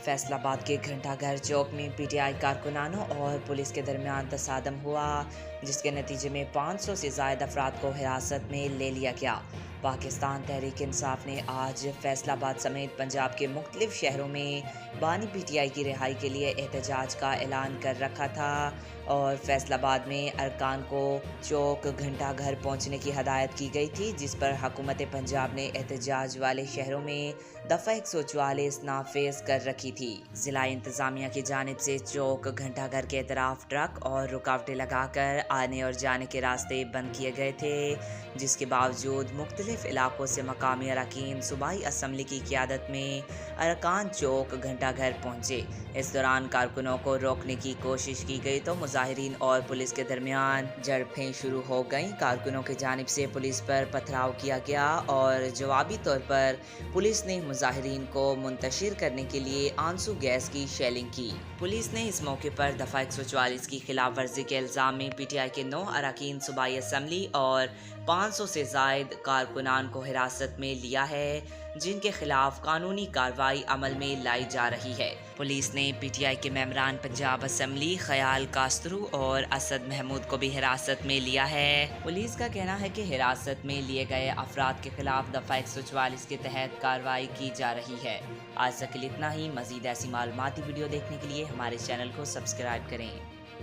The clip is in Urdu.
فیصل آباد کے گھنٹہ گھر چوک میں پی ٹی آئی کارکنانوں اور پولیس کے درمیان تصادم ہوا، جس کے نتیجے میں 500 سے زائد افراد کو حراست میں لے لیا گیا۔ پاکستان تحریک انصاف نے آج فیصل آباد سمیت پنجاب کے مختلف شہروں میں بانی پی ٹی آئی کی رہائی کے لیے احتجاج کا اعلان کر رکھا تھا اور فیصل آباد میں ارکان کو چوک گھنٹہ گھر پہنچنے کی ہدایت کی گئی تھی، جس پر حکومت پنجاب نے احتجاج والے شہروں میں دفعہ 144 نافذ کر رکھی تھی۔ ضلع انتظامیہ کی جانب سے چوک گھنٹہ گھر کے اطراف ٹرک اور رکاوٹیں لگا کر آنے اور جانے کے راستے بند کیے گئے تھے، جس کے باوجود مختلف علاقوں سے مقامی اراکین صوبائی اسمبلی کی قیادت میں ارکان چوک گھنٹہ گھر پہنچے۔ اس دوران کارکنوں کو روکنے کی کوشش کی گئی تو مظاہرین اور پولیس کے درمیان جھڑپیں شروع ہو گئیں۔ کارکنوں کی جانب سے پولیس پر پتھراؤ کیا گیا اور جوابی طور پر پولیس نے مظاہرین کو منتشر کرنے کے لیے آنسو گیس کی شیلنگ کی۔ پولیس نے اس موقع پر دفعہ 144 کی خلاف ورزی کے الزام میں پی ٹی آئی کے 9 اراکین صوبائی اسمبلی اور 500 سے زائد کارکنان کو حراست میں لیا ہے، جن کے خلاف قانونی کارروائی عمل میں لائی جا رہی ہے۔ پولیس نے پی ٹی آئی کے ممبران پنجاب اسمبلی خیال کاسترو اور اسد محمود کو بھی حراست میں لیا ہے۔ پولیس کا کہنا ہے کہ حراست میں لیے گئے افراد کے خلاف دفعہ 144 کے تحت کارروائی کی جا رہی ہے۔ آج تک کے لیے اتنا ہی۔ مزید ایسی معلوماتی ویڈیو دیکھنے کے لیے ہمارے چینل کو سبسکرائب کریں۔